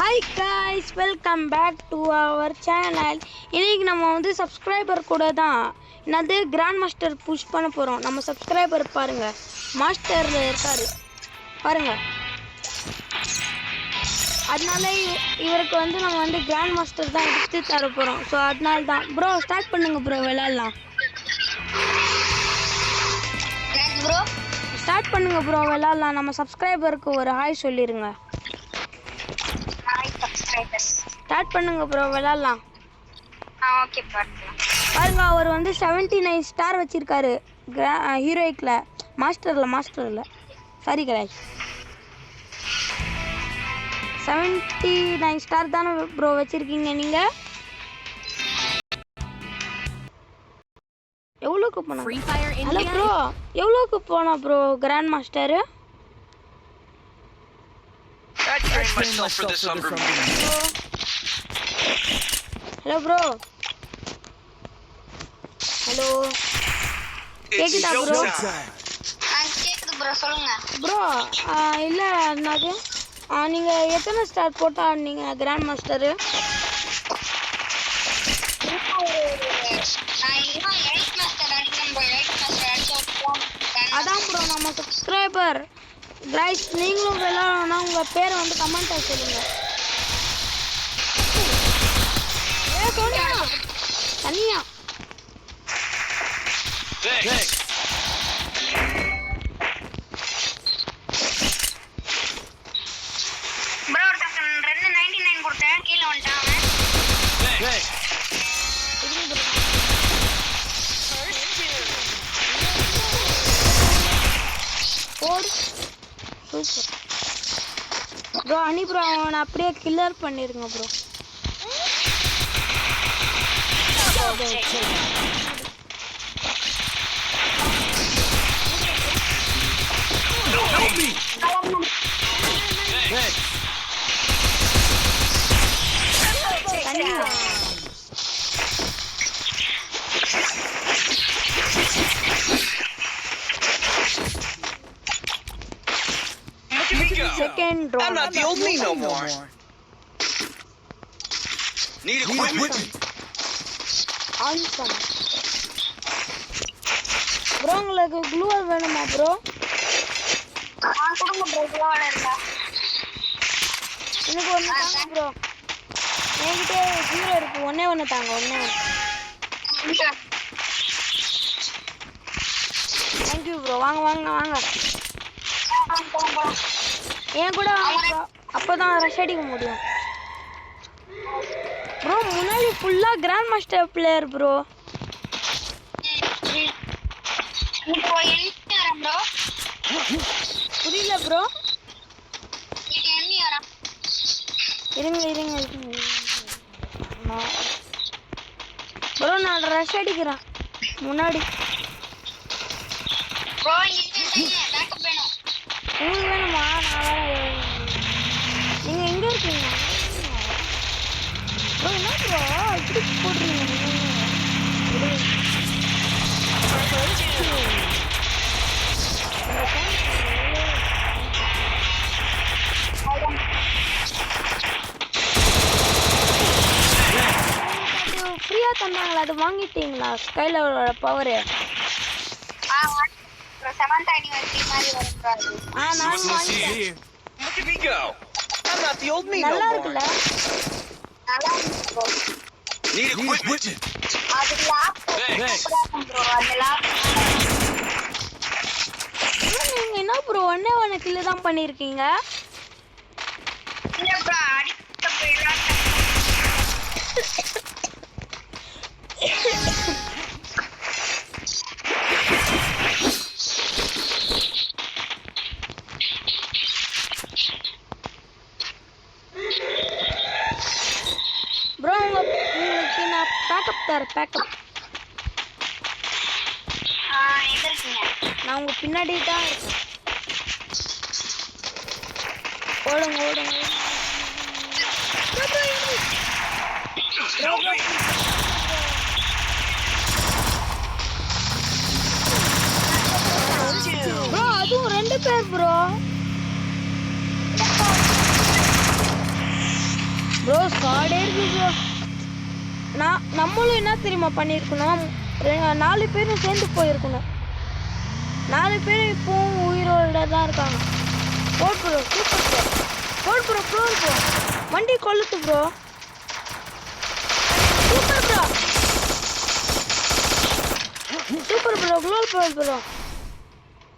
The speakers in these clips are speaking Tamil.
Hi guys, welcome back to our channel. இன்னைக்கு நம்ம வந்து சப்ஸ்கிரைபர் கூட தான் என்னது கிராண்ட் மாஸ்டர் புஷ் பண்ண போறோம். நம்ம சப்ஸ்கிரைபர் பாருங்க, மாஸ்டர்ல இருக்காரு பாருங்க. அதனால இவருக்கு வந்து நம்ம வந்து கிராண்ட் மாஸ்டர் தான் எடுத்து தர போறோம். ஸோ அதனால தான் ப்ரோ ஸ்டார்ட் பண்ணுங்க ப்ரோ, விளையாடலாம். ஸ்டார்ட் பண்ணுங்க ப்ரோ, விளையாடலாம். நம்ம சப்ஸ்கிரைபருக்கு ஒரு ஹாய் சொல்லிருங்க. ஸ்டார்ட் பண்ணுங்க ப்ரோ, விளையாடலாம். ஓகே பாருங்க, அவர் வந்து 79 ஸ்டார் வச்சிருக்காரு ஹீரோயிக்ல. மாஸ்டர்ல சாரி கராஜ். 79 ஸ்டார் தானே ப்ரோ வச்சிருக்கீங்க நீங்க? எவ்வளோக்கு போனா? ஹலோ ப்ரோ, எவ்வளோக்கு போனா bro grand master? Hello bro, hello கேக்குதா ப்ரோ? கேக்குது ப்ரோ, சொல்லுங்க ப்ரோ. இல்லை என்னது, நீங்கள் எத்தனை ஸ்டார் போட்டா நீங்கள் கிராண்ட் மாஸ்டரு? அதான் ப்ரோ நம்ம சப்ஸ்கிரைபர் கைஸ், நீங்களும் விளையாடணும்னா உங்கள் பேரை வந்து கமெண்ட்டாக சொல்லுங்கள். தனியா ப்ரோ ஒருத்தன் 299 கொடுத்தேன், கீழ வந்துட்டான். ப்ரோ அனி ப்ரோ, அவனை அப்படியே கில்லர் பண்ணிருங்க bro. Second round. I'm not the old me no more. Need equipment. Awesome. Bro, உங்களுக்கு glue வேணுமா bro? கொடுங்க ப்ரோ, க்ளோவால இருந்தா எனக்கு ஒன்று தாங்க ப்ரோ. என்கிட்ட 0 இருக்கு, ஒண்ணே தாங்க, ஒண்ணே. Thank you bro. வாங்க வாங்க வாங்க, என் கூட வாங்க ப்ரோ, அப்போதான் ரஷ் அடிக்க முடியும் ப்ரோ. முன்னாடி ஃபுல்லா கிராண்ட் மாஸ்டர் பிளேயர் ப்ரோ. இப்போ என்ன ஆரம் ப்ரோ? புரியல ப்ரோ. இது என்ன ஆரம்? இருங்க ப்ரோ, நான் ரஷ் அடிக்கிறேன் முன்னாடி. ப்ரோ இங்க பேக்கப் வேணும். உங்களுக்கு வேணுமா? நான் வேற. நீங்க எங்க இருக்கீங்க ப்ரோ? என்ன ப்ரோ இப்படி போடுறீங்க ஃப்ரீயா தந்தாங்களா? அது வாங்கிட்டீங்களா? ஸ்கைலரோட பவர். ப்ரோ சமந்தா அனிவர்சரி மாதிரி வரும் ப்ரோ. நான் வாங்கிட்டேன். Look at me go. I'm not the old me no நல்லா more. இருக்குல்ல? நல்லா இருக்கு ப்ரோ. Need equipment. அது லாப் ப்ரோ, அந்த லாப். நீங்க என்ன ப்ரோ ஒண்ணே கில்ல தான் பண்ணிருக்கீங்க? இல்ல ப்ரோ, அடிக்க போயிடலாம். ப்ரோ உங்களுக்கு நான் பேக்கப் தரேன். பேக்கப் எங்க இருக்கீங்க? நான் உங்க பின்னாடி தான் இருக்கேன். ஓடுங்க. ப்ரோ அதுவும் 2 பேர் ப்ரோ. ஸ்குவாடே இருக்கு ப்ரோ. நம்மளும் என்ன தெரியுமா பண்ணியிருக்கணும், 4 பேரும் சேர்ந்து போயிருக்கணும். 4 பேரும் இப்போ உயிரோட தான் இருக்காங்க. போட் ப்ரோ, சூப்பர் ப்ரோ. போட் ப்ரோ, ப்ரோ ப்ரோ. வண்டி கொளுத்து bro. Super bro, super bro. க்ளோல் ப்ரோ ப்ரோ.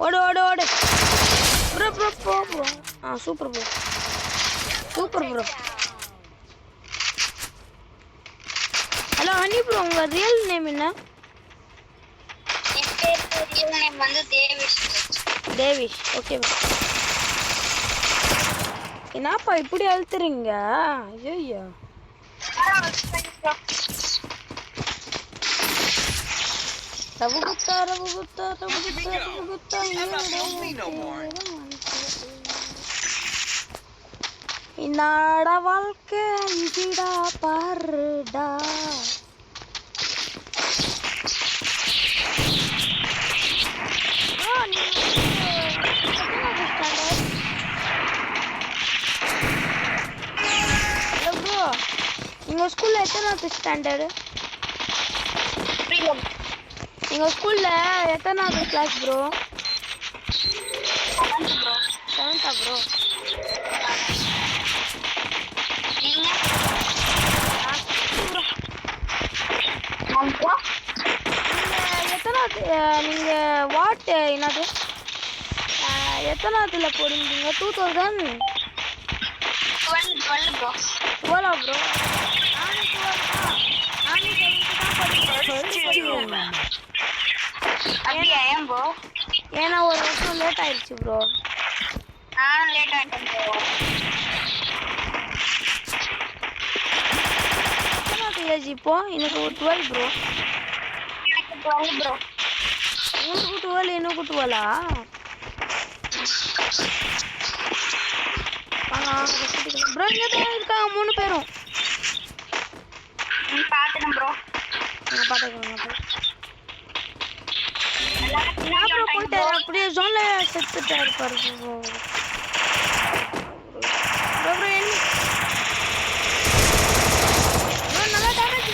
ஓடு ஓடு ஓடு bro bro bro bro. Super bro, super bro. Hello honey bro, உங்க ரியல் நேம் என்ன? என் பேர் ரியல் நேம் வந்து தேவிஷ். Devesh, okay bro. என்னப்பா இப்படி அழுத்துறீங்க? ஐயோ. ரவுகுத்தா ரவுகுத்தா ரவுகுத்தா ரவுகுத்தா. என்னடா வாழ்க்கை இதுடா பாருடா. ஹலோ ப்ரோ, எங்க ஸ்கூல்ல எத்தனாவது ஸ்டாண்டர்டு? எங்க ஸ்கூல்ல எத்தனாவது கிளாஸ் ப்ரோ? 7th bro. நீங்க எத்தனாவது? நீங்க வாட் என்னது எத்தனாவதுல போடுறீங்க? 2012 ப்ரோ. போலா ப்ரோ. அப்படியா? ஏன் ப்ரோ? ஏன்னா ஒரு வருஷம் லேட் ஆயிடுச்சு ப்ரோ. நானும் லேட் ஆகிட்டேன் ப்ரோ. எத்தனாவது ஏஜ் இப்போ? எனக்கு 12 ப்ரோ. எனக்கு 12 ப்ரோ. உங்களுக்கு 12, எனக்கு 12ஆ? ப்ரோ இங்கே தான் இருக்காங்க 3 பேரும். பார்த்துட்டேன் ப்ரோ. பார்த்துக்கோங்க ப்ரோ. ப்ரோ போயிட்டாரு, அப்படியே ஜோன்ல செத்துட்டாரு பாரு ப்ரோ. ப்ரோ ப்ரோ என்ன ப்ரோ, நல்லா டேமேஜ்.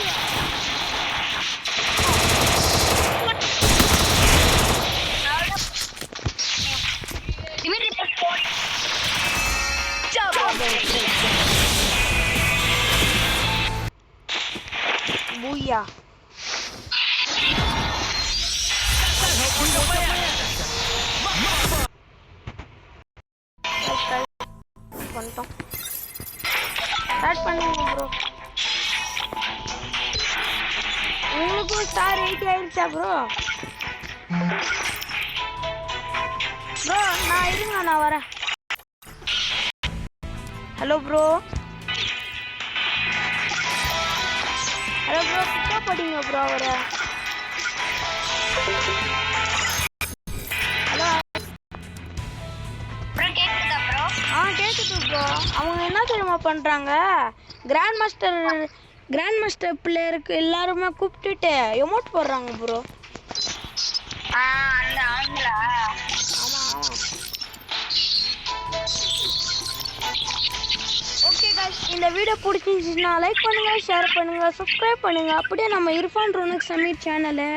பூயா. பண்ணிட்டோம். ஸ்டார்ட் பண்ணுங்க ப்ரோ. உங்களுக்கும் ஸ்டார் 80 ஆயிடுச்சா ப்ரோ? ப்ரோ நான் இருங்க, நான் வரேன். Hello bro. Hello bro, pick up படிங்க ப்ரோ அவரை. ஹலோ ப்ரோ கேக்குதா ப்ரோ? கேக்குது ப்ரோ. அவங்க என்ன தெரியுமா பண்றாங்க, கிராண்ட் மாஸ்டர் பிளேயருக்கு எல்லாருமே கூப்பிட்டுட்டு எமோட் போடுறாங்க ப்ரோ. அந்த ஆங்களா? ஆமா ஆமா. ஓகே गाइस, இந்த வீடியோ பிடிச்சிருந்துச்சுன்னா லைக் பண்ணுங்க, ஷேர் பண்ணுங்க, சப்ஸ்கிரைப் பண்ணுங்க. அப்படியே நம்ம இர்ஃபான் ரோனக் சமீர் சேனலை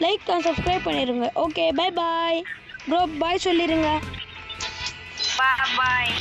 லைக் அண்ட் சப்ஸ்கிரைப் பண்ணிடுங்க. Okay bye bye bro. Bye சொல்லிடுங்க. பாய்.